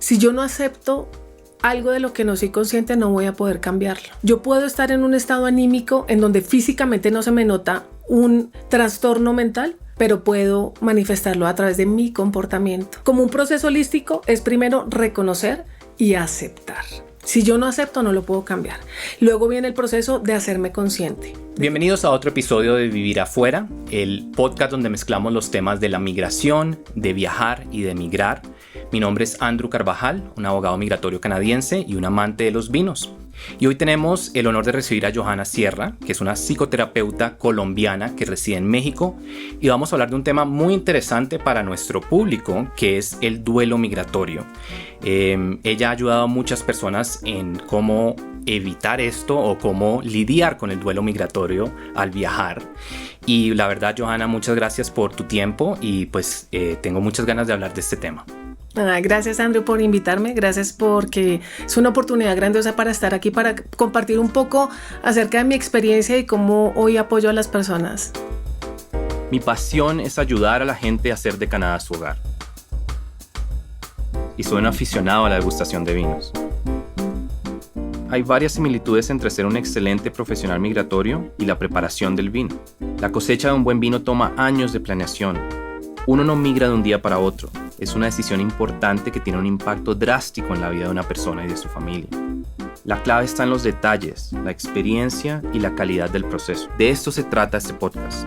Si yo no acepto algo de lo que no soy consciente, no voy a poder cambiarlo. Yo puedo estar en un estado anímico en donde físicamente no se me nota un trastorno mental, pero puedo manifestarlo a través de mi comportamiento. Como un proceso holístico es primero reconocer y aceptar. Si yo no acepto, no lo puedo cambiar. Luego viene el proceso de hacerme consciente. Bienvenidos a otro episodio de Vivir Afuera, el podcast donde mezclamos los temas de la migración, de viajar y de migrar. Mi nombre es Andrew Carvajal, un abogado migratorio canadiense y un amante de los vinos. Y hoy tenemos el honor de recibir a Johanna Sierra, que es una psicoterapeuta colombiana que reside en México, y vamos a hablar de un tema muy interesante para nuestro público, que es el duelo migratorio. Ella ha ayudado a muchas personas en cómo evitar esto o cómo lidiar con el duelo migratorio al viajar. Y la verdad, Johanna, muchas gracias por tu tiempo y pues tengo muchas ganas de hablar de este tema. Gracias, Andrew, por invitarme. Gracias porque es una oportunidad grandiosa para estar aquí, para compartir un poco acerca de mi experiencia y cómo hoy apoyo a las personas. Mi pasión es ayudar a la gente a hacer de Canadá su hogar. Y soy un aficionado a la degustación de vinos. Hay varias similitudes entre ser un excelente profesional migratorio y la preparación del vino. La cosecha de un buen vino toma años de planeación. Uno no migra de un día para otro. Es una decisión importante que tiene un impacto drástico en la vida de una persona y de su familia. La clave está en los detalles, la experiencia y la calidad del proceso. De esto se trata este podcast,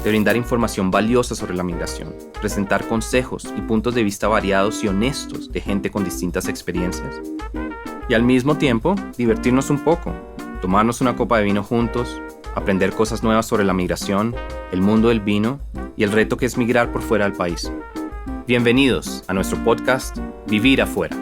de brindar información valiosa sobre la migración, presentar consejos y puntos de vista variados y honestos de gente con distintas experiencias. Y al mismo tiempo, divertirnos un poco, tomarnos una copa de vino juntos, aprender cosas nuevas sobre la migración, el mundo del vino y el reto que es migrar por fuera del país. Bienvenidos a nuestro podcast Vivir Afuera.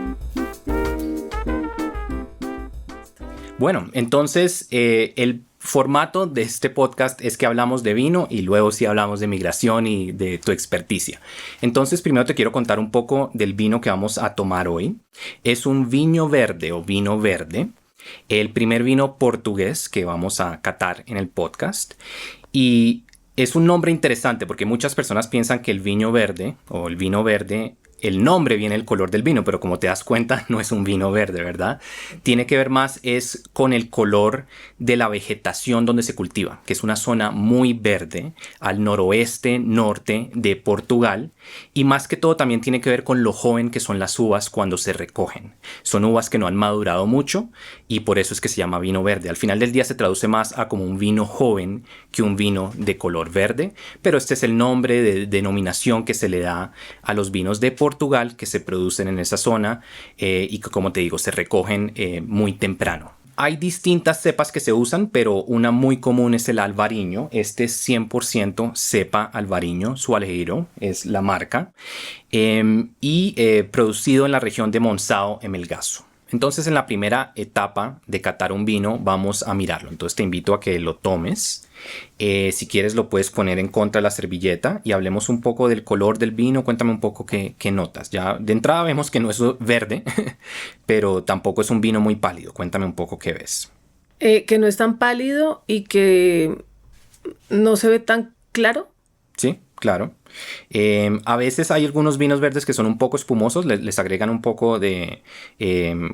Bueno, entonces el formato de este podcast es que hablamos de vino y luego sí hablamos de migración y de tu experticia. Entonces primero te quiero contar un poco del vino que vamos a tomar hoy. Es un viño verde o vino verde, el primer vino portugués que vamos a catar en el podcast. Y es un nombre interesante porque muchas personas piensan que el viño verde o el vino verde, el nombre viene del color del vino, pero como te das cuenta no es un vino verde, ¿verdad? Tiene que ver más es con el color de la vegetación donde se cultiva, que es una zona muy verde al noroeste, norte de Portugal, y más que todo también tiene que ver con lo joven que son las uvas cuando se recogen. Son uvas que no han madurado mucho y por eso es que se llama vino verde. Al final del día se traduce más a como un vino joven que un vino de color verde, pero este es el nombre de denominación que se le da a los vinos de Portugal que se producen en esa zona y que, como te digo, se recogen muy temprano. Hay distintas cepas que se usan, pero una muy común es el Alvarinho. Este es 100% cepa Alvarinho, Sualeiro es la marca, y producido en la región de Monção, en Melgaço. Entonces, en la primera etapa de catar un vino, vamos a mirarlo. Entonces, te invito a que lo tomes. Si quieres, lo puedes poner en contra de la servilleta y hablemos un poco del color del vino. Cuéntame un poco qué notas. Ya de entrada vemos que no es verde, pero tampoco es un vino muy pálido. Cuéntame un poco qué ves. Que no es tan pálido y que no se ve tan claro. Sí, claro. A veces hay algunos vinos verdes que son un poco espumosos, les agregan un poco de...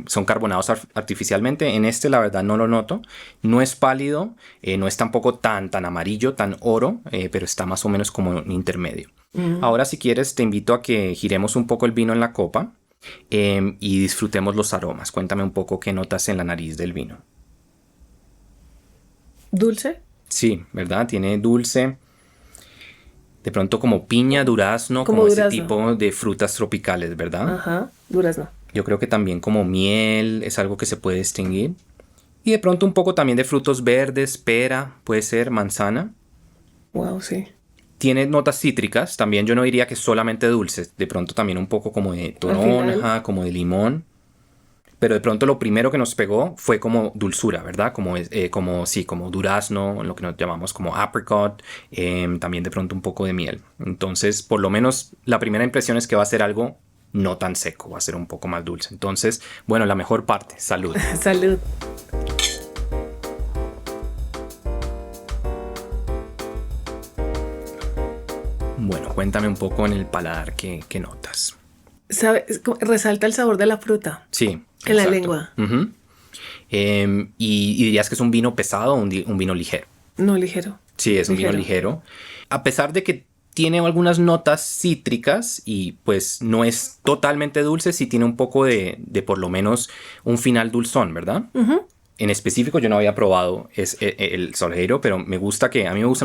son carbonados artificialmente. En este la verdad no lo noto. No es pálido, no es tampoco tan amarillo, tan oro, pero está más o menos como un intermedio. Ahora, si quieres, te invito a que giremos un poco el vino en la copa y disfrutemos los aromas. Cuéntame un poco qué notas en la nariz del vino. ¿Dulce? Sí, ¿verdad? Tiene dulce. De pronto como piña, durazno, como ese tipo de frutas tropicales, ¿verdad? Ajá, durazno. Yo creo que también como miel es algo que se puede distinguir. Y de pronto un poco también de frutos verdes, pera, puede ser, manzana. Wow, sí. Tiene notas cítricas, también yo no diría que solamente dulces. De pronto también un poco como de toronja, como de limón. Pero de pronto lo primero que nos pegó fue como dulzura, ¿verdad? Como durazno, lo que nos llamamos como apricot, también de pronto un poco de miel. Entonces, por lo menos la primera impresión es que va a ser algo no tan seco, va a ser un poco más dulce. Entonces, bueno, la mejor parte, salud. Salud. Bueno, cuéntame un poco en el paladar qué notas. Resalta el sabor de la fruta. Sí. En la lengua. Uh-huh. Y dirías que es un vino pesado o un vino ligero. No, ligero. Sí, es un vino ligero. A pesar de que tiene algunas notas cítricas y pues no es totalmente dulce, sí tiene un poco de por lo menos un final dulzón, ¿verdad? Uh-huh. En específico yo no había probado el Solheiro, pero a mí me gustan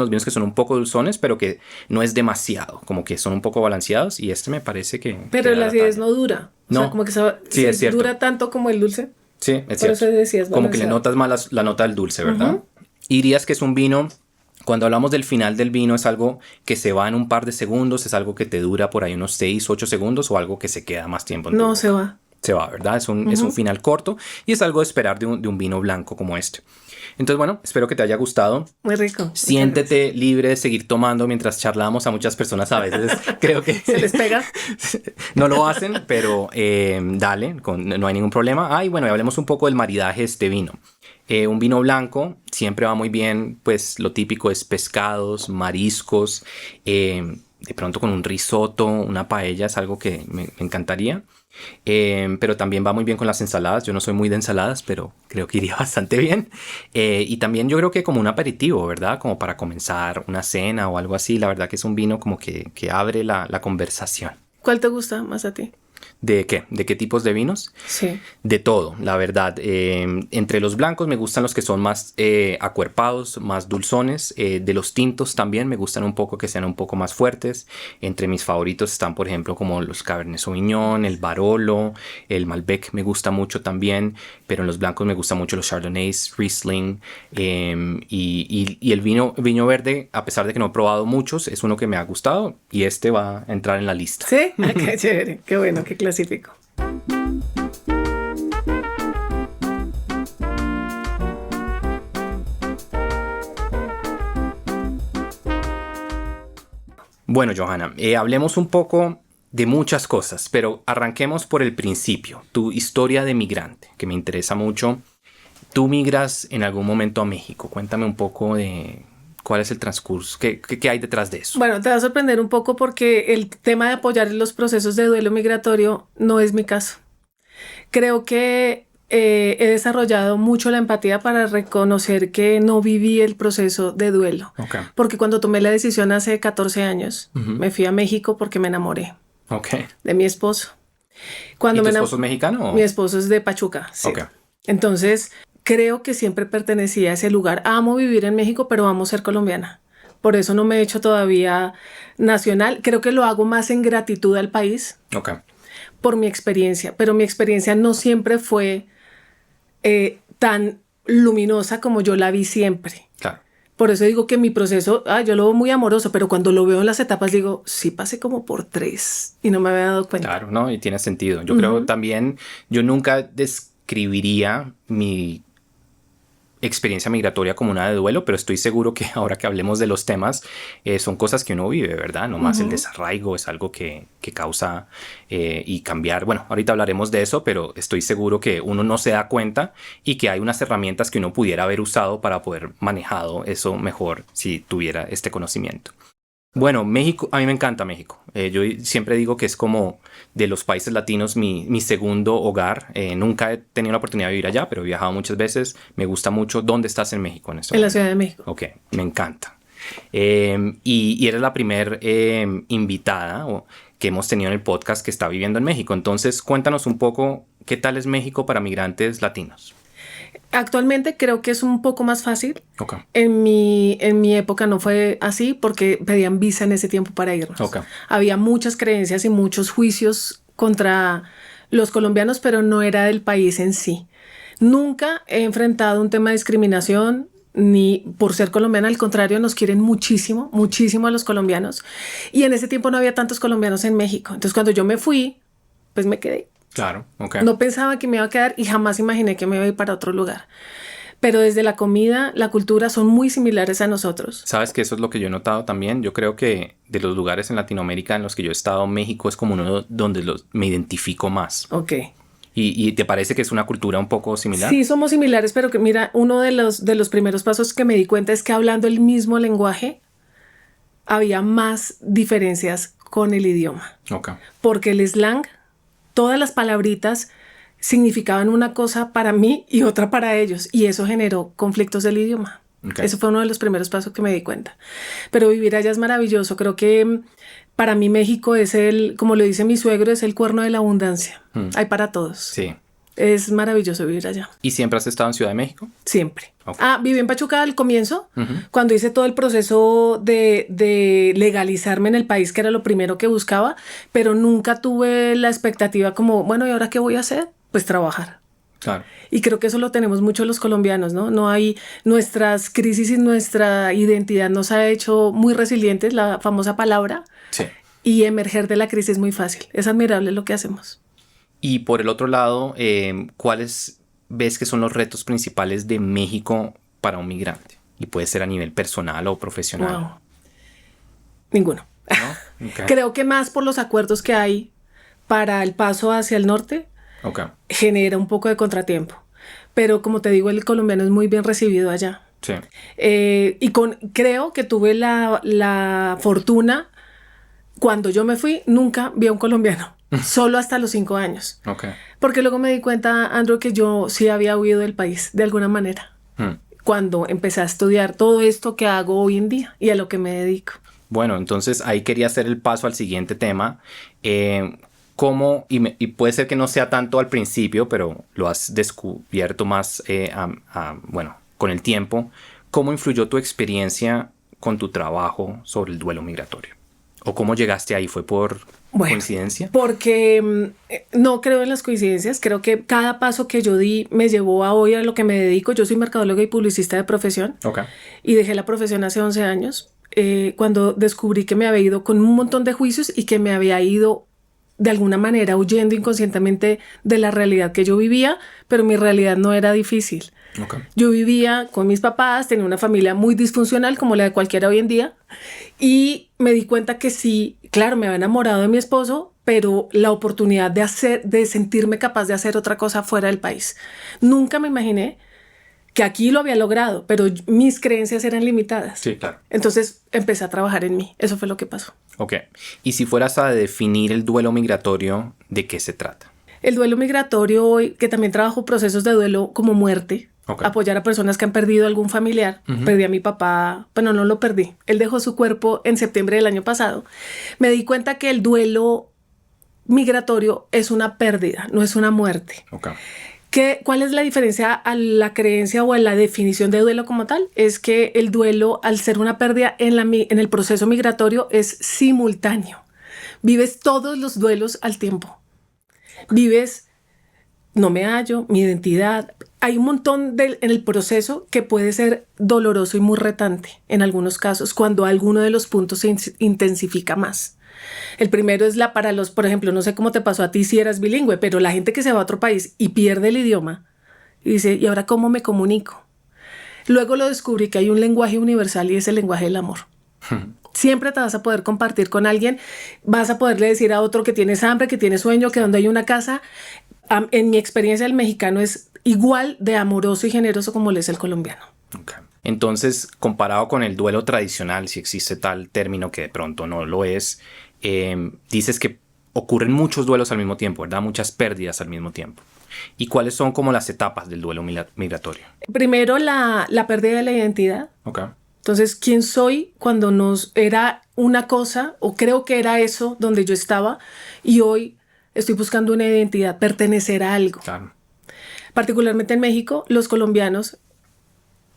los vinos que son un poco dulzones, pero que no es demasiado, como que son un poco balanceados y este me parece que... Pero la acidez no dura. No. O sea, como que sí, es cierto. Dura tanto como el dulce. Sí, es Por cierto. eso decías como que le notas más la nota del dulce, ¿verdad? Uh-huh. Y dirías que es un vino, cuando hablamos del final del vino, es algo que se va en un par de segundos, es algo que te dura por ahí unos 6, 8 segundos o algo que se queda más tiempo en tu boca. Se va. Se va, ¿verdad? Es un final corto y es algo de esperar de un vino blanco como este. Entonces, bueno, espero que te haya gustado. Muy rico. Siéntete libre de seguir tomando mientras charlamos. A muchas personas a veces creo que... ¿Se les pega? No lo hacen, pero dale, no hay ningún problema. Y bueno, y hablemos un poco del maridaje de este vino. Un vino blanco siempre va muy bien, pues lo típico es pescados, mariscos, de pronto con un risotto, una paella, es algo que me encantaría. Pero también va muy bien con las ensaladas. Yo no soy muy de ensaladas, pero creo que iría bastante bien. Y también yo creo que como un aperitivo, ¿verdad? Como para comenzar una cena o algo así. La verdad que es un vino como que abre la conversación. ¿Cuál te gusta más a ti? ¿De qué? ¿De qué tipos de vinos? Sí. De todo, la verdad. Entre los blancos me gustan los que son más acuerpados, más dulzones. De los tintos también me gustan un poco que sean un poco más fuertes. Entre mis favoritos están, por ejemplo, como los Cabernet Sauvignon, el Barolo, el Malbec me gusta mucho también. Pero en los blancos me gustan mucho los Chardonnays, Riesling. Y el vino verde, a pesar de que no he probado muchos, es uno que me ha gustado y este va a entrar en la lista. ¿Sí? Qué chévere, qué bueno, qué clasifico. Bueno, Johanna, hablemos un poco de muchas cosas, pero arranquemos por el principio. Tu historia de migrante, que me interesa mucho. Tú migras en algún momento a México. Cuéntame un poco de cuál es el transcurso, qué hay detrás de eso. Bueno, te va a sorprender un poco porque el tema de apoyar los procesos de duelo migratorio no es mi caso. Creo que he desarrollado mucho la empatía para reconocer que no viví el proceso de duelo. Okay. Porque cuando tomé la decisión hace 14 años, me fui a México porque me enamoré de mi esposo. ¿Y tu esposo es mexicano? Mi esposo es de Pachuca, sí. Okay. Entonces, creo que siempre pertenecí a ese lugar. Amo vivir en México, pero amo ser colombiana. Por eso no me he hecho todavía nacional. Creo que lo hago más en gratitud al país. Okay. Por mi experiencia, pero mi experiencia no siempre fue tan luminosa como yo la vi siempre. Claro. Por eso digo que mi proceso, yo lo veo muy amoroso, pero cuando lo veo en las etapas digo, sí pasé como por 3 y no me había dado cuenta. Claro, ¿no? Y tiene sentido. Yo creo también, yo nunca describiría mi experiencia migratoria como una de duelo, pero estoy seguro que ahora que hablemos de los temas, son cosas que uno vive, ¿verdad? No más el desarraigo es algo que causa y cambiar. Bueno, ahorita hablaremos de eso, pero estoy seguro que uno no se da cuenta y que hay unas herramientas que uno pudiera haber usado para poder manejado eso mejor si tuviera este conocimiento. Bueno, México, a mí me encanta México. Yo siempre digo que es como de los países latinos mi segundo hogar. Nunca he tenido la oportunidad de vivir allá, pero he viajado muchas veces. Me gusta mucho. ¿Dónde estás en México en este momento? En la Ciudad de México. Ok, me encanta. Y eres la primer invitada que hemos tenido en el podcast que está viviendo en México. Entonces, cuéntanos un poco qué tal es México para migrantes latinos. Actualmente creo que es un poco más fácil. Okay. En mi época no fue así porque pedían visa en ese tiempo para irnos. Okay. Había muchas creencias y muchos juicios contra los colombianos, pero no era del país en sí. Nunca he enfrentado un tema de discriminación ni por ser colombiana, al contrario, nos quieren muchísimo, muchísimo a los colombianos. Y en ese tiempo no había tantos colombianos en México. Entonces cuando yo me fui, pues me quedé. Claro, ok. No pensaba que me iba a quedar y jamás imaginé que me iba a ir para otro lugar. Pero desde la comida, la cultura son muy similares a nosotros. ¿Sabes que eso es lo que yo he notado también? Yo creo que de los lugares en Latinoamérica en los que yo he estado, México es como uno donde me identifico más. Ok. ¿Y te parece que es una cultura un poco similar? Sí, somos similares, pero que mira, uno de los primeros pasos que me di cuenta es que hablando el mismo lenguaje, había más diferencias con el idioma. Ok. Porque el slang todas las palabritas significaban una cosa para mí y otra para ellos, y eso generó conflictos del idioma. Okay. Eso fue uno de los primeros pasos que me di cuenta. Pero vivir allá es maravilloso. Creo que para mí México es como lo dice mi suegro, es el cuerno de la abundancia. Hay para todos. Sí. Es maravilloso vivir allá. ¿Y siempre has estado en Ciudad de México? Siempre. Okay. Viví en Pachuca al comienzo, cuando hice todo el proceso de legalizarme en el país, que era lo primero que buscaba, pero nunca tuve la expectativa como, bueno, ¿y ahora qué voy a hacer? Pues trabajar. Claro. Y creo que eso lo tenemos mucho los colombianos, ¿no? No hay nuestras crisis y nuestra identidad nos ha hecho muy resilientes, la famosa palabra. Sí. Y emerger de la crisis es muy fácil. Es admirable lo que hacemos. Y por el otro lado, ¿cuáles ves que son los retos principales de México para un migrante? Y puede ser a nivel personal o profesional. Wow. Ninguno. ¿No? Okay. Creo que más por los acuerdos que hay para el paso hacia el norte, Okay. genera un poco de contratiempo. Pero como te digo, el colombiano es muy bien recibido allá. Sí. Creo que tuve la fortuna, cuando yo me fui, nunca vi a un colombiano, solo hasta los 5 años. Okay. Porque luego me di cuenta, Andrew, que yo sí había huido del país, de alguna manera, cuando empecé a estudiar todo esto que hago hoy en día y a lo que me dedico. Bueno, entonces ahí quería hacer el paso al siguiente tema. ¿Cómo, y puede ser que no sea tanto al principio, pero lo has descubierto más, bueno, con el tiempo, ¿cómo influyó tu experiencia con tu trabajo sobre el duelo migratorio? ¿O cómo llegaste ahí? ¿Fue por coincidencia? Porque no creo en las coincidencias. Creo que cada paso que yo di me llevó a hoy a lo que me dedico. Yo soy mercadóloga y publicista de profesión. Okay. Y dejé la profesión hace 11 años, cuando descubrí que me había ido con un montón de juicios y que me había ido de alguna manera huyendo inconscientemente de la realidad que yo vivía, pero mi realidad no era difícil. Okay. Yo vivía con mis papás, tenía una familia muy disfuncional como la de cualquiera hoy en día, y me di cuenta que sí, claro, me había enamorado de mi esposo, pero la oportunidad de sentirme capaz de hacer otra cosa fuera del país. Nunca me imaginé que aquí lo había logrado, pero mis creencias eran limitadas. Sí, claro. Entonces empecé a trabajar en mí. Eso fue lo que pasó. Ok. Y si fueras a definir el duelo migratorio, ¿de qué se trata? El duelo migratorio hoy, que también trabajo procesos de duelo como muerte, Okay. apoyar a personas que han perdido algún familiar. Perdí a mi papá, pero no lo perdí. Él dejó su cuerpo en septiembre del año pasado. Me di cuenta que el duelo migratorio es una pérdida, no es una muerte. Okay. ¿Cuál es la diferencia a la creencia o a la definición de duelo como tal? Es que el duelo, al ser una pérdida en el proceso migratorio, es simultáneo. Vives todos los duelos al tiempo. Vives, no me hallo, mi identidad. Hay un montón en el proceso que puede ser doloroso y muy retante en algunos casos, cuando alguno de los puntos se intensifica más. El primero es por ejemplo, no sé cómo te pasó a ti si eras bilingüe, pero la gente que se va a otro país y pierde el idioma y dice, ¿y ahora cómo me comunico? Luego lo descubrí que hay un lenguaje universal y es el lenguaje del amor. Siempre te vas a poder compartir con alguien, vas a poderle decir a otro que tienes hambre, que tienes sueño, que donde hay una casa. En mi experiencia, el mexicano es igual de amoroso y generoso como lo es el colombiano. Okay. Entonces, comparado con el duelo tradicional, si existe tal término que de pronto no lo es, dices que ocurren muchos duelos al mismo tiempo, ¿verdad? Muchas pérdidas al mismo tiempo. ¿Y cuáles son como las etapas del duelo migratorio? Primero, la pérdida de la identidad. Okay. Entonces, ¿quién soy cuando era una cosa, o creo que era eso donde yo estaba, y hoy estoy buscando una identidad, pertenecer a algo? Claro. Particularmente en México, los colombianos,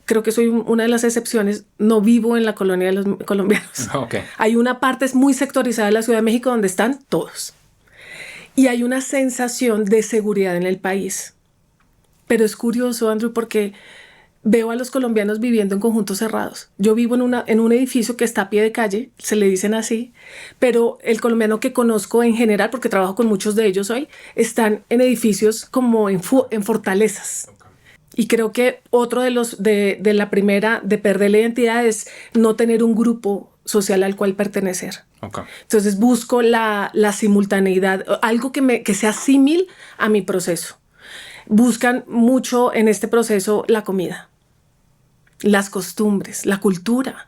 creo que soy una de las excepciones, no vivo en la colonia de los colombianos. Okay. Hay una parte muy sectorizada de la Ciudad de México donde están todos. Y hay una sensación de seguridad en el país. Pero es curioso, Andrew, porque veo a los colombianos viviendo en conjuntos cerrados. Yo vivo en un edificio que está a pie de calle, se le dicen así, pero el colombiano que conozco en general, porque trabajo con muchos de ellos hoy, están en edificios como en fortalezas. Okay. Y creo que otro de la primera de perder la identidad es no tener un grupo social al cual pertenecer. Okay. Entonces busco la simultaneidad, algo que sea símil a mi proceso. Buscan mucho en este proceso la comida, las costumbres, la cultura.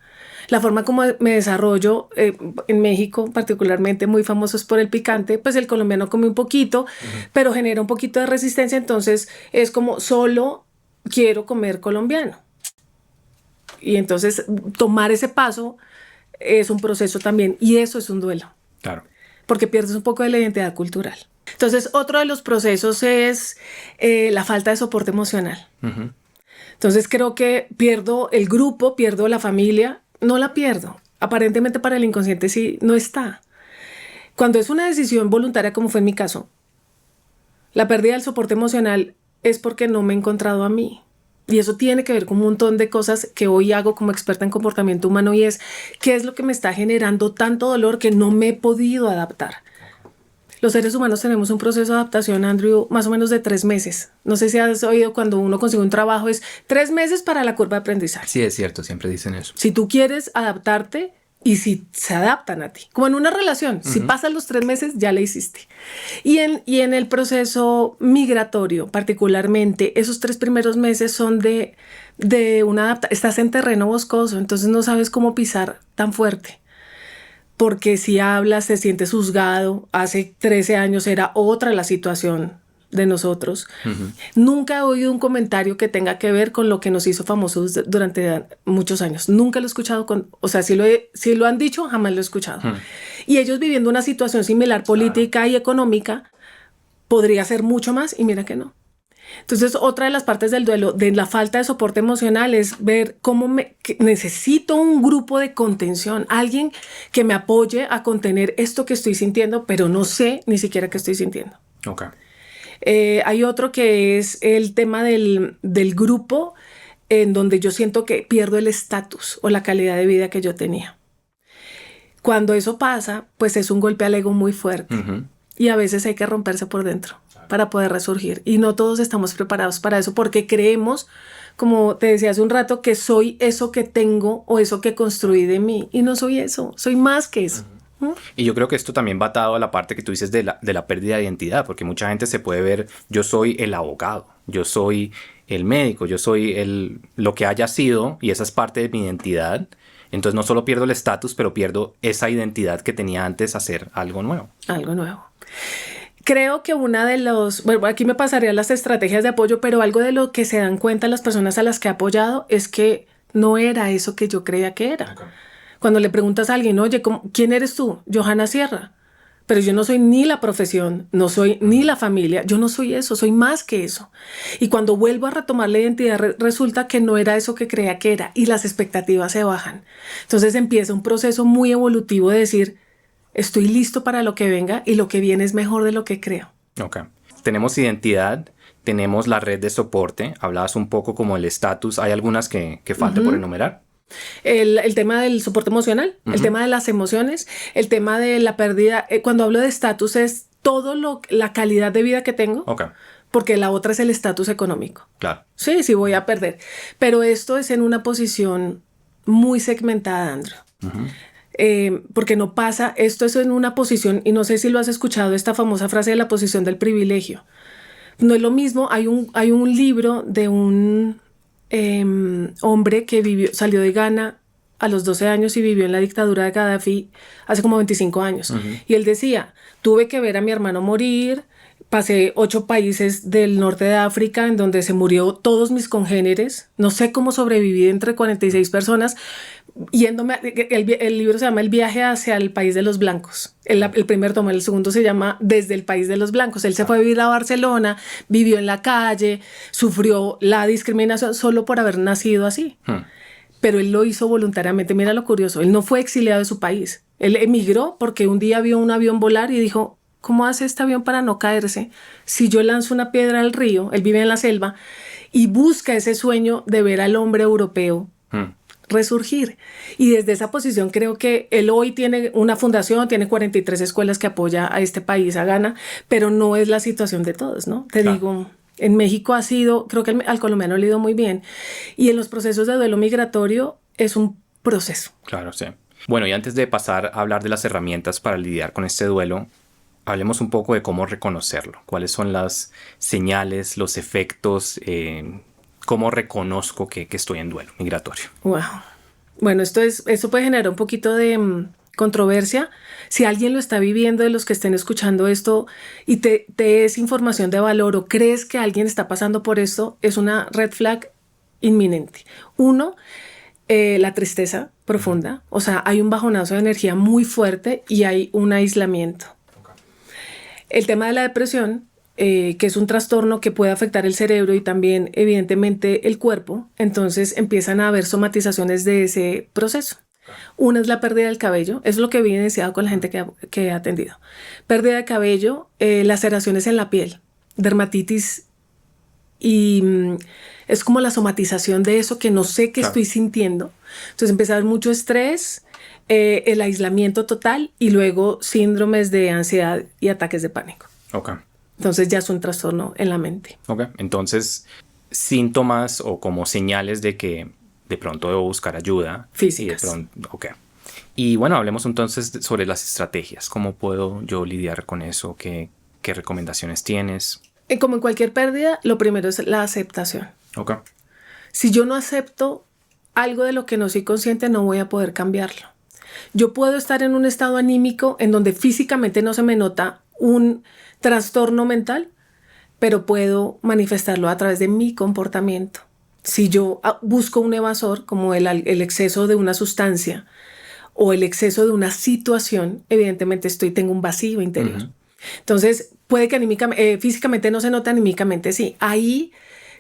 la forma como me desarrollo en México, particularmente muy famosos por el picante, pues el colombiano come un poquito, pero genera un poquito de resistencia, entonces es como solo quiero comer colombiano. Y entonces tomar ese paso es un proceso también, y eso es un duelo. Claro. Porque pierdes un poco de la identidad cultural. Entonces, otro de los procesos es la falta de soporte emocional. Uh-huh. Entonces, creo que pierdo el grupo, pierdo la familia. No la pierdo. Aparentemente para el inconsciente sí, no está. Cuando es una decisión voluntaria, como fue en mi caso, la pérdida del soporte emocional es porque no me he encontrado a mí. Y eso tiene que ver con un montón de cosas que hoy hago como experta en comportamiento humano, y es qué es lo que me está generando tanto dolor que no me he podido adaptar. Los seres humanos tenemos un proceso de adaptación, Andrew, más o menos de 3 meses. No sé si has oído, cuando uno consigue un trabajo es 3 meses para la curva de aprendizaje. Sí, es cierto, siempre dicen eso. Si tú quieres adaptarte y si se adaptan a ti, como en una relación, si pasan los 3 meses ya la hiciste. Y en el proceso migratorio, particularmente, esos 3 primeros meses son de una adaptación. Estás en terreno boscoso, entonces no sabes cómo pisar tan fuerte. Porque si hablas, te sientes juzgado. Hace 13 años era otra la situación de nosotros. Uh-huh. Nunca he oído un comentario que tenga que ver con lo que nos hizo famosos durante muchos años. Nunca lo he escuchado. Si lo han dicho, jamás lo he escuchado. Uh-huh. Y ellos viviendo una situación similar, política y económica, podría ser mucho más, y mira que no. Entonces, otra de las partes del duelo, de la falta de soporte emocional, es ver cómo que necesito un grupo de contención, alguien que me apoye a contener esto que estoy sintiendo, pero no sé ni siquiera qué estoy sintiendo. Okay. Hay otro que es el tema del grupo, en donde yo siento que pierdo el estatus o la calidad de vida que yo tenía. Cuando eso pasa, pues es un golpe al ego muy fuerte. Uh-huh. Y a veces hay que romperse por dentro para poder resurgir. Y no todos estamos preparados para eso, porque creemos, como te decía hace un rato, que soy eso que tengo o eso que construí de mí. Y no soy eso, soy más que eso. Uh-huh. Y yo creo que esto también va atado a la parte que tú dices de la pérdida de identidad, porque mucha gente se puede ver, yo soy el abogado, yo soy el médico, yo soy lo que haya sido, y esa es parte de mi identidad. Entonces no solo pierdo el estatus, pero pierdo esa identidad que tenía antes a hacer algo nuevo. Algo nuevo. Creo que bueno, aquí me pasaría las estrategias de apoyo, pero algo de lo que se dan cuenta las personas a las que he apoyado es que no era eso que yo creía que era. Okay. Cuando le preguntas a alguien, oye, ¿quién eres tú? Johanna Sierra. Pero yo no soy ni la profesión, no soy ni la familia, yo no soy eso, soy más que eso. Y cuando vuelvo a retomar la identidad, resulta que no era eso que creía que era, y las expectativas se bajan. Entonces empieza un proceso muy evolutivo de decir, estoy listo para lo que venga, y lo que viene es mejor de lo que creo. Ok. Tenemos identidad, tenemos la red de soporte, hablabas un poco como el estatus, ¿hay algunas que falte por enumerar? El tema del soporte emocional, el tema de las emociones, el tema de la pérdida. Cuando hablo de estatus es la calidad de vida que tengo. Okay. Porque la otra es el estatus económico. Claro. Sí, voy a perder. Pero esto es en una posición muy segmentada, Andrew. Porque no pasa, esto es en una posición, y no sé si lo has escuchado, esta famosa frase de la posición del privilegio. No es lo mismo, hay un libro de un hombre que salió de Ghana a los 12 años y vivió en la dictadura de Gaddafi hace como 25 años. Uh-huh. Y él decía, tuve que ver a mi hermano morir, pasé 8 países del norte de África en donde se murió todos mis congéneres, no sé cómo sobreviví entre 46 personas, yéndome, el libro se llama El viaje hacia el país de los blancos, el primer tomo, el segundo se llama Desde el país de los blancos. Él se fue a vivir a Barcelona, vivió en la calle, sufrió la discriminación solo por haber nacido así. Pero él lo hizo voluntariamente. Mira lo curioso, él no fue exiliado de su país, él emigró porque un día vio un avión volar y dijo, ¿cómo hace este avión para no caerse? Si yo lanzo una piedra al río, él vive en la selva, y busca ese sueño de ver al hombre europeo resurgir. Y desde esa posición creo que él hoy tiene una fundación, tiene 43 escuelas que apoya a este país, a Ghana, pero no es la situación de todos, ¿no? Te digo, en México ha sido, creo que al colombiano le ha ido muy bien. Y en los procesos de duelo migratorio es un proceso. Claro, sí. Bueno, y antes de pasar a hablar de las herramientas para lidiar con este duelo, hablemos un poco de cómo reconocerlo. ¿Cuáles son las señales, los efectos? ¿Cómo reconozco que estoy en duelo migratorio? Wow. Bueno, esto puede generar un poquito de controversia. Si alguien lo está viviendo, de los que estén escuchando esto, y te es información de valor o crees que alguien está pasando por esto, es una red flag inminente. Uno, la tristeza profunda. O sea, hay un bajonazo de energía muy fuerte y hay un aislamiento. Okay. El tema de la depresión, que es un trastorno que puede afectar el cerebro y también evidentemente el cuerpo, entonces empiezan a haber somatizaciones de ese proceso. Una es la pérdida del cabello, es lo que he evidenciado con la gente que he atendido. Pérdida de cabello, laceraciones en la piel, dermatitis, y es como la somatización de eso que no sé qué estoy sintiendo. Entonces empieza a haber mucho estrés, el aislamiento total y luego síndromes de ansiedad y ataques de pánico. Okay. Entonces ya es un trastorno en la mente. Ok, entonces síntomas o como señales de que de pronto debo buscar ayuda. Físicas. Ok. Y bueno, hablemos entonces sobre las estrategias. ¿Cómo puedo yo lidiar con eso? ¿Qué recomendaciones tienes? Como en cualquier pérdida, lo primero es la aceptación. Ok. Si yo no acepto algo de lo que no soy consciente, no voy a poder cambiarlo. Yo puedo estar en un estado anímico en donde físicamente no se me nota un trastorno mental, pero puedo manifestarlo a través de mi comportamiento. Si yo busco un evasor, como el exceso de una sustancia o el exceso de una situación, evidentemente tengo un vacío interior. Uh-huh. Entonces, puede que físicamente no se nota, anímicamente sí. Ahí,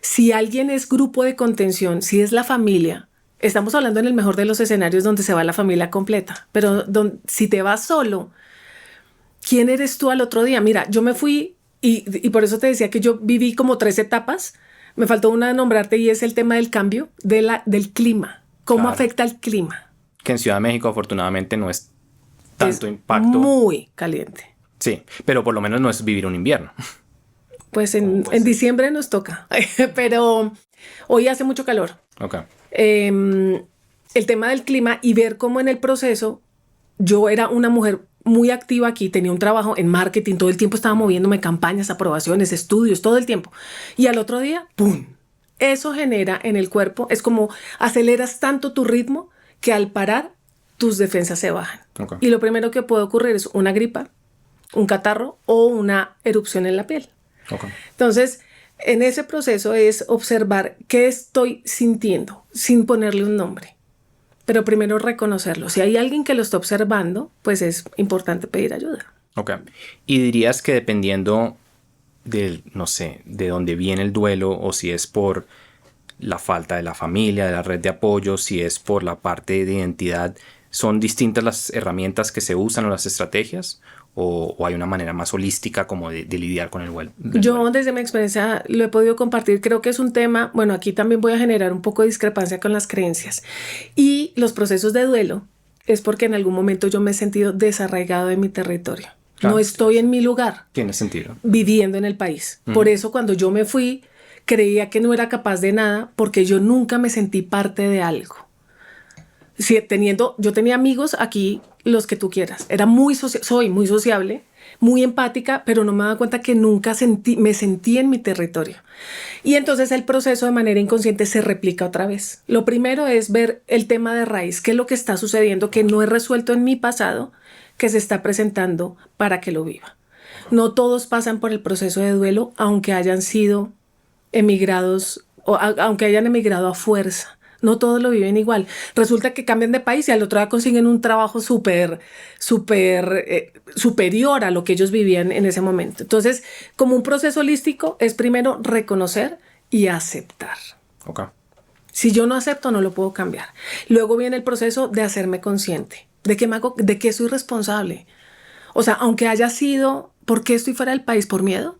si alguien es grupo de contención, si es la familia, estamos hablando en el mejor de los escenarios donde se va la familia completa, pero si te vas solo, ¿quién eres tú al otro día? Mira, yo me fui y por eso te decía que yo viví como 3 etapas. Me faltó una de nombrarte y es el tema del cambio del clima. ¿Cómo afecta el clima? Que en Ciudad de México afortunadamente no es tanto impacto. Muy caliente. Sí, pero por lo menos no es vivir un invierno. Pues en diciembre nos toca, pero hoy hace mucho calor. Okay. El tema del clima y ver cómo en el proceso yo era una mujer muy activa aquí, tenía un trabajo en marketing, todo el tiempo estaba moviéndome, campañas, aprobaciones, estudios, todo el tiempo. Y al otro día, ¡pum! Eso genera en el cuerpo, es como aceleras tanto tu ritmo que al parar tus defensas se bajan. Okay. Y lo primero que puede ocurrir es una gripa, un catarro o una erupción en la piel. Okay. Entonces, en ese proceso es observar qué estoy sintiendo sin ponerle un nombre. Pero primero reconocerlo. Si hay alguien que lo está observando, pues es importante pedir ayuda. Ok. Y dirías que dependiendo de dónde viene el duelo o si es por la falta de la familia, de la red de apoyo, si es por la parte de identidad, ¿son distintas las herramientas que se usan o las estrategias? ¿O hay una manera más holística como de lidiar con el duelo? Yo desde mi experiencia lo he podido compartir. Creo que es un tema, bueno, aquí también voy a generar un poco de discrepancia con las creencias. Y los procesos de duelo es porque en algún momento yo me he sentido desarraigado de mi territorio. Claro. No estoy en mi lugar. Tiene sentido. Viviendo en el país. Uh-huh. Por eso cuando yo me fui, creía que no era capaz de nada porque yo nunca me sentí parte de algo. Yo tenía amigos aquí, los que tú quieras. Soy muy sociable, muy empática, pero no me daba cuenta que nunca me sentí en mi territorio. Y entonces el proceso de manera inconsciente se replica otra vez. Lo primero es ver el tema de raíz, qué es lo que está sucediendo, que no he resuelto en mi pasado, que se está presentando para que lo viva. No todos pasan por el proceso de duelo, aunque hayan sido emigrados o aunque hayan emigrado a fuerza. No todos lo viven igual. Resulta que cambian de país y al otro día consiguen un trabajo superior a lo que ellos vivían en ese momento. Entonces, como un proceso holístico, es primero reconocer y aceptar. Okay. Si yo no acepto, no lo puedo cambiar. Luego viene el proceso de hacerme consciente. ¿De qué soy responsable? O sea, aunque haya sido, ¿por qué estoy fuera del país? ¿Por miedo?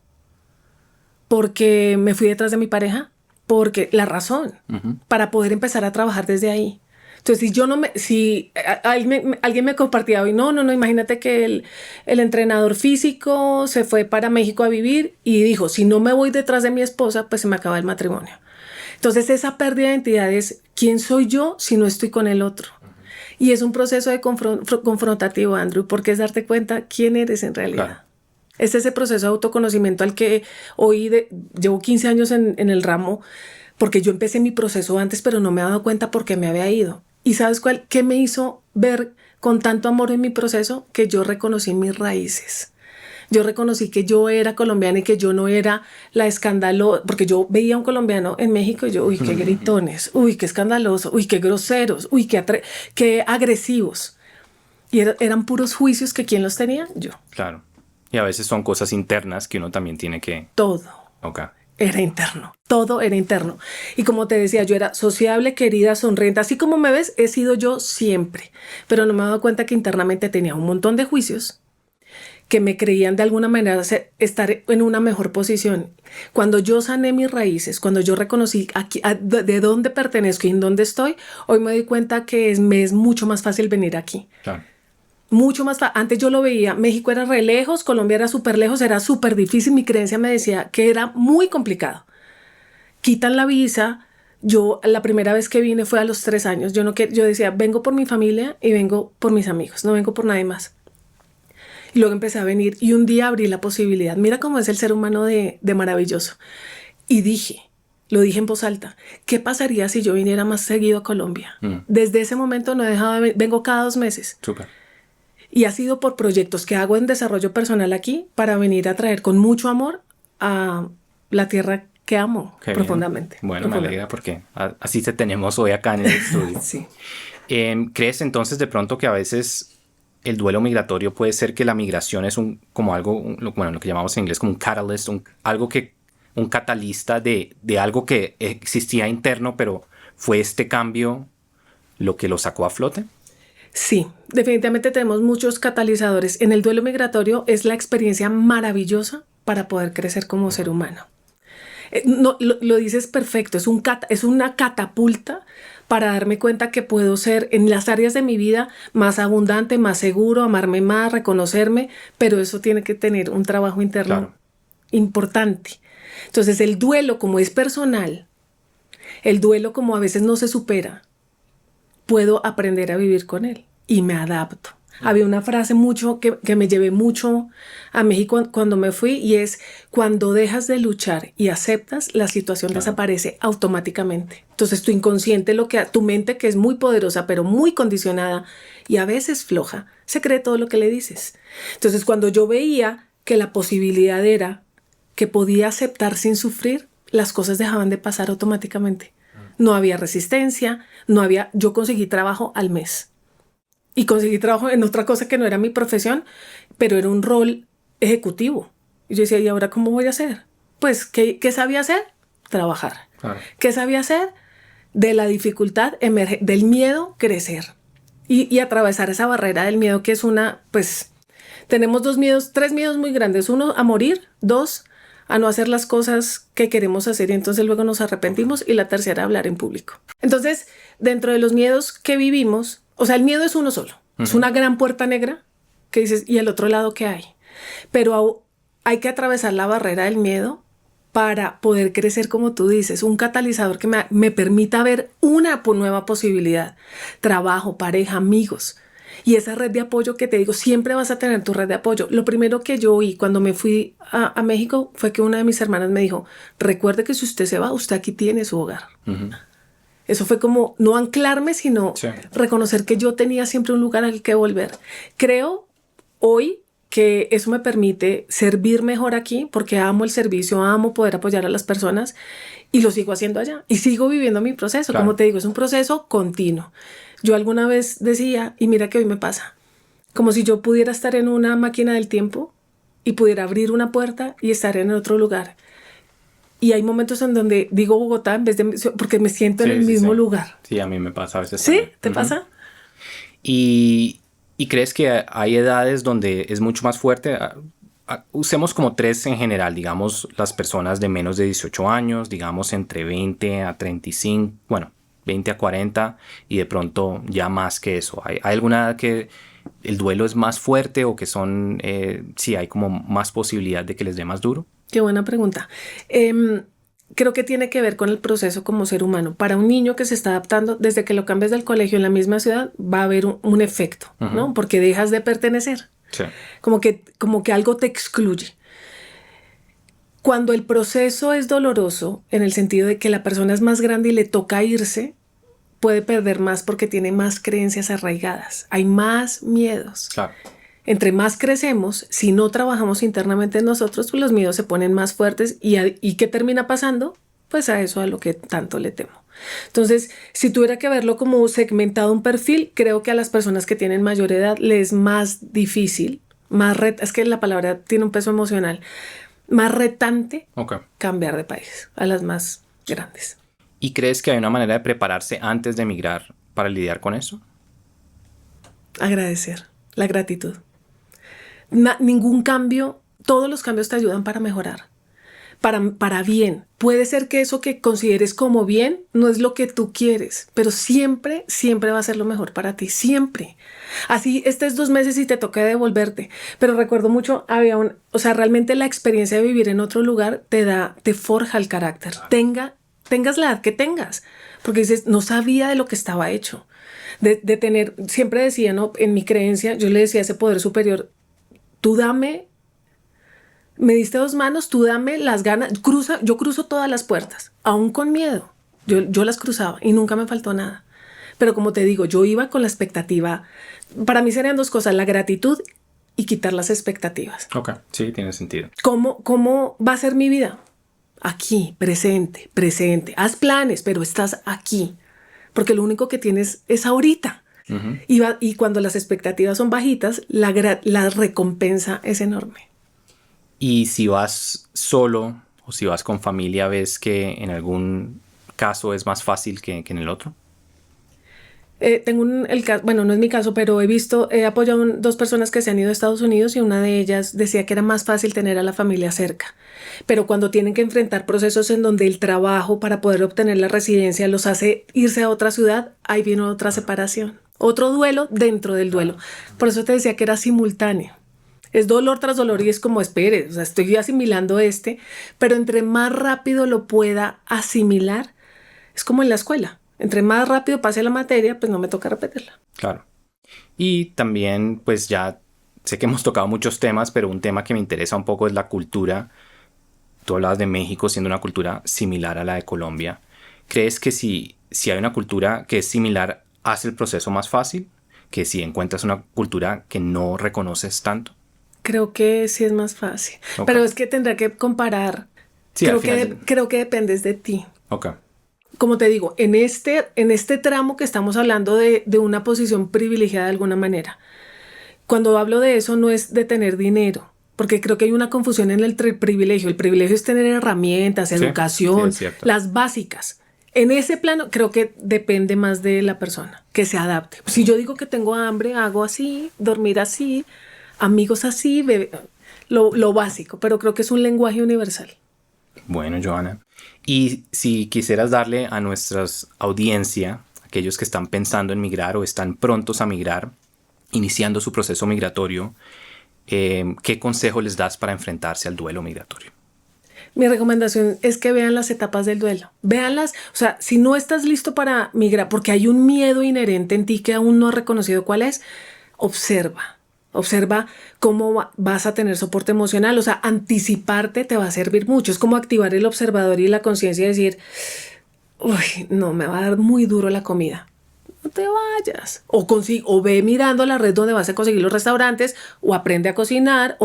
¿Porque me fui detrás de mi pareja? Porque la razón, uh-huh, para poder empezar a trabajar desde ahí. Entonces, si alguien me compartía hoy, no, imagínate que el entrenador físico se fue para México a vivir y dijo, si no me voy detrás de mi esposa, pues se me acaba el matrimonio. Entonces, esa pérdida de identidad es, ¿quién soy yo si no estoy con el otro? Uh-huh. Y es un proceso de confrontativo, Andrew, porque es darte cuenta quién eres en realidad. Claro. Es ese proceso de autoconocimiento al que hoy llevo 15 años en el ramo, porque yo empecé mi proceso antes, pero no me he dado cuenta por qué me había ido. ¿Y sabes cuál? ¿Qué me hizo ver con tanto amor en mi proceso? Que yo reconocí mis raíces. Yo reconocí que yo era colombiana y que yo no era la escandalosa, porque yo veía a un colombiano en México y yo, uy, qué gritones, uy, qué escandaloso, uy, qué groseros, uy, qué agresivos. Y eran puros juicios que ¿quién los tenía? Yo. Claro. Y a veces son cosas internas que uno también tiene que... Todo. Okay. Era interno, todo era interno. Y como te decía, yo era sociable, querida, sonriente. Así como me ves, he sido yo siempre. Pero no me he dado cuenta que internamente tenía un montón de juicios que me creían de alguna manera estar en una mejor posición. Cuando yo sané mis raíces, cuando yo reconocí de dónde pertenezco y en dónde estoy, hoy me doy cuenta que me es mucho más fácil venir aquí. Claro. Mucho más fácil. Antes yo lo veía, México era re lejos, Colombia era súper lejos, era súper difícil. Mi creencia me decía que era muy complicado. Quitan la visa. Yo la primera vez que vine fue a los 3 años. Yo decía, vengo por mi familia y vengo por mis amigos, no vengo por nadie más. Y luego empecé a venir y un día abrí la posibilidad. Mira cómo es el ser humano de maravilloso. Y lo dije en voz alta, ¿qué pasaría si yo viniera más seguido a Colombia? Desde ese momento no he dejado de vengo cada 2 meses. Súper. Y ha sido por proyectos que hago en desarrollo personal aquí para venir a traer con mucho amor a la tierra que amo profundamente. Bueno, me alegra porque así te tenemos hoy acá en el estudio. Sí. ¿Crees entonces de pronto que a veces el duelo migratorio puede ser que la migración es como algo, lo que llamamos en inglés como un catalyst, un catalista de algo que existía interno, pero fue este cambio lo que lo sacó a flote? Sí, definitivamente tenemos muchos catalizadores. En el duelo migratorio es la experiencia maravillosa para poder crecer como ser humano. No, lo dices perfecto, es una catapulta para darme cuenta que puedo ser en las áreas de mi vida más abundante, más seguro, amarme más, reconocerme, pero eso tiene que tener un trabajo interno importante. Entonces el duelo, como es personal, el duelo como a veces no se supera, puedo aprender a vivir con él y me adapto. Había una frase que me llevé mucho a México cuando me fui y es: cuando dejas de luchar y aceptas, la situación desaparece automáticamente. Entonces tu inconsciente, tu mente, que es muy poderosa pero muy condicionada y a veces floja, se cree todo lo que le dices. Entonces cuando yo veía que la posibilidad era que podía aceptar sin sufrir, las cosas dejaban de pasar automáticamente. No había resistencia, yo conseguí trabajo al mes. Y conseguí trabajo en otra cosa que no era mi profesión, pero era un rol ejecutivo. Y yo decía, ¿y ahora cómo voy a hacer? Pues, ¿qué sabía hacer? Trabajar. Claro. ¿Qué sabía hacer? De la dificultad, del miedo, crecer. Y atravesar esa barrera del miedo, que es tenemos 3 miedos muy grandes. 1, a morir. 2, a no hacer las cosas que queremos hacer y entonces luego nos arrepentimos. Y la tercera, hablar en público. Entonces, dentro de los miedos que vivimos, o sea, el miedo es uno solo. Es una gran puerta negra que dices, ¿y al otro lado qué hay? Pero hay que atravesar la barrera del miedo para poder crecer, como tú dices. Un catalizador que me permita ver una nueva posibilidad. Trabajo, pareja, amigos. Y esa red de apoyo que te digo, siempre vas a tener tu red de apoyo. Lo primero que yo oí cuando me fui a México fue que una de mis hermanas me dijo, recuerde que si usted se va, usted aquí tiene su hogar. Eso fue como no anclarme, sino reconocer que yo tenía siempre un lugar al que volver. Creo hoy que eso me permite servir mejor aquí porque amo el servicio, amo poder apoyar a las personas y lo sigo haciendo allá y sigo viviendo mi proceso. Claro. Como te digo, es un proceso continuo. Yo alguna vez decía, y mira que hoy me pasa, como si yo pudiera estar en una máquina del tiempo y pudiera abrir una puerta y estar en otro lugar. Y hay momentos en donde digo Bogotá en vez de... porque me siento en el mismo lugar. Sí, a mí me pasa a veces. ¿Sí? También. ¿Te pasa? ¿Y crees que hay edades donde es mucho más fuerte? Usemos como 3 en general, digamos, las personas de menos de 18 años, digamos entre 20 a 35, bueno, 20 a 40 y de pronto ya más que eso. ¿Hay alguna edad que el duelo es más fuerte o que sí hay como más posibilidad de que les dé más duro? Qué buena pregunta. Creo que tiene que ver con el proceso como ser humano. Para un niño que se está adaptando, desde que lo cambias del colegio en la misma ciudad, va a haber un efecto, ¿no? Porque dejas de pertenecer. Sí. Como que algo te excluye. Cuando el proceso es doloroso, en el sentido de que la persona es más grande y le toca irse, puede perder más porque tiene más creencias arraigadas. Hay más miedos. Claro. Entre más crecemos, si no trabajamos internamente en nosotros, pues los miedos se ponen más fuertes y ¿qué termina pasando? Pues a eso a lo que tanto le temo. Entonces, si tuviera que verlo como segmentado un perfil, creo que a las personas que tienen mayor edad les es más difícil, es que la palabra tiene un peso emocional, más retante cambiar de país a las más grandes. ¿Y crees que hay una manera de prepararse antes de emigrar para lidiar con eso? Agradecer, la gratitud. Ningún cambio, todos los cambios te ayudan para mejorar, para bien. Puede ser que eso que consideres como bien no es lo que tú quieres, pero siempre, siempre va a ser lo mejor para ti, siempre. Así estés 2 meses y te toca devolverte. Pero recuerdo mucho, realmente la experiencia de vivir en otro lugar te forja el carácter. Tengas la edad que tengas, porque dices, no sabía de lo que estaba hecho. De tener, siempre decía, ¿no? En mi creencia, yo le decía a ese poder superior, me diste 2 manos, tú dame las ganas, yo cruzo todas las puertas, aún con miedo, yo las cruzaba y nunca me faltó nada. Pero como te digo, yo iba con la expectativa, para mí serían 2 cosas, la gratitud y quitar las expectativas. Ok, sí, tiene sentido. ¿Cómo va a ser mi vida? Aquí, presente, haz planes, pero estás aquí, porque lo único que tienes es ahorita. Uh-huh. Y cuando las expectativas son bajitas, la recompensa es enorme. Y si vas solo o si vas con familia, ¿ves que en algún caso es más fácil que en el otro? Tengo el caso, bueno, no es mi caso, pero he apoyado a 2 personas que se han ido a Estados Unidos y una de ellas decía que era más fácil tener a la familia cerca. Pero cuando tienen que enfrentar procesos en donde el trabajo para poder obtener la residencia los hace irse a otra ciudad, ahí viene otra separación, otro duelo dentro del duelo. Por eso te decía que era simultáneo. Es dolor tras dolor y es como, espere, estoy asimilando pero entre más rápido lo pueda asimilar, es como en la escuela. Entre más rápido pase la materia, pues no me toca repetirla. Claro. Y también, pues ya sé que hemos tocado muchos temas, pero un tema que me interesa un poco es la cultura. Tú hablabas de México siendo una cultura similar a la de Colombia. ¿Crees que si hay una cultura que es similar, hace el proceso más fácil que si encuentras una cultura que no reconoces tanto? Creo que sí es más fácil. Okay. Pero es que tendrá que comparar. Sí, creo que dependes de ti. Ok. Como te digo, en este tramo que estamos hablando de una posición privilegiada de alguna manera, cuando hablo de eso no es de tener dinero, porque creo que hay una confusión en el privilegio. El privilegio es tener herramientas, educación, las básicas. En ese plano creo que depende más de la persona, que se adapte. Si yo digo que tengo hambre, hago así, dormir así, amigos así, lo básico, pero creo que es un lenguaje universal. Bueno, Johanna. Y si quisieras darle a nuestra audiencia, aquellos que están pensando en migrar o están prontos a migrar, iniciando su proceso migratorio, ¿qué consejo les das para enfrentarse al duelo migratorio? Mi recomendación es que vean las etapas del duelo. Véanlas, si no estás listo para migrar, porque hay un miedo inherente en ti que aún no has reconocido cuál es, observa cómo vas a tener soporte emocional. Anticiparte te va a servir mucho. Es como activar el observador y la conciencia y decir, uy, no, me va a dar muy duro la comida. No te vayas. O ve mirando la red donde vas a conseguir los restaurantes o aprende a cocinar.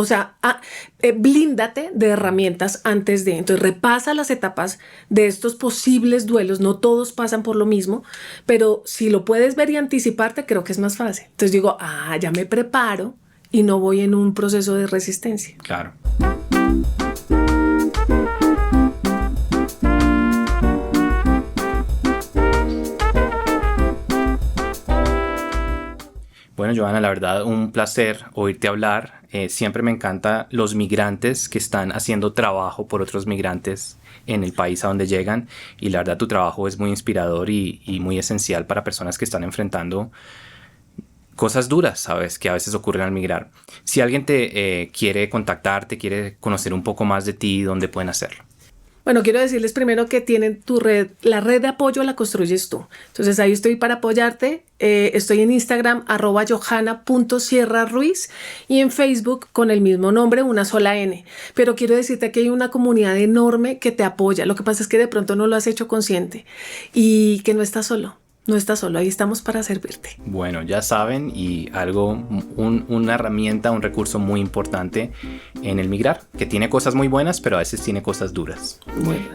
Blíndate de herramientas antes de. Entonces repasa las etapas de estos posibles duelos. No todos pasan por lo mismo, pero si lo puedes ver y anticiparte, creo que es más fácil. Entonces digo, ya me preparo y no voy en un proceso de resistencia. Claro. Bueno, Johanna, la verdad, un placer oírte hablar. Siempre me encanta los migrantes que están haciendo trabajo por otros migrantes en el país a donde llegan. Y la verdad, tu trabajo es muy inspirador y muy esencial para personas que están enfrentando cosas duras, ¿sabes? Que a veces ocurren al migrar. Si alguien te quiere contactar, te quiere conocer un poco más de ti, ¿dónde pueden hacerlo? Bueno, quiero decirles primero que tienen tu red, la red de apoyo la construyes tú. Entonces ahí estoy para apoyarte. Estoy en Instagram @johanna.sierraruiz y en Facebook con el mismo nombre, una sola N. Pero quiero decirte que hay una comunidad enorme que te apoya. Lo que pasa es que de pronto no lo has hecho consciente y que no estás solo. No estás solo, ahí estamos para servirte. Bueno, ya saben, y una herramienta, un recurso muy importante en el migrar, que tiene cosas muy buenas, pero a veces tiene cosas duras.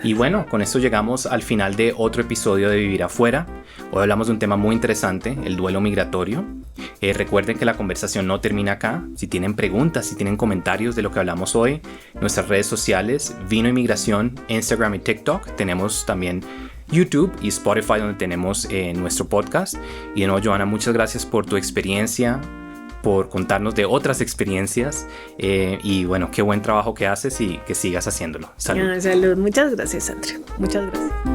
Y bueno, con esto llegamos al final de otro episodio de Vivir Afuera. Hoy hablamos de un tema muy interesante, el duelo migratorio. Recuerden que la conversación no termina acá. Si tienen preguntas, si tienen comentarios de lo que hablamos hoy, nuestras redes sociales, Vino Inmigración, Instagram y TikTok. Tenemos también YouTube y Spotify, donde tenemos nuestro podcast. Y de nuevo, Johanna, muchas gracias por tu experiencia, por contarnos de otras experiencias, y bueno, qué buen trabajo que haces y que sigas haciéndolo. Salud. Salud. Muchas gracias, Andrew. Muchas gracias.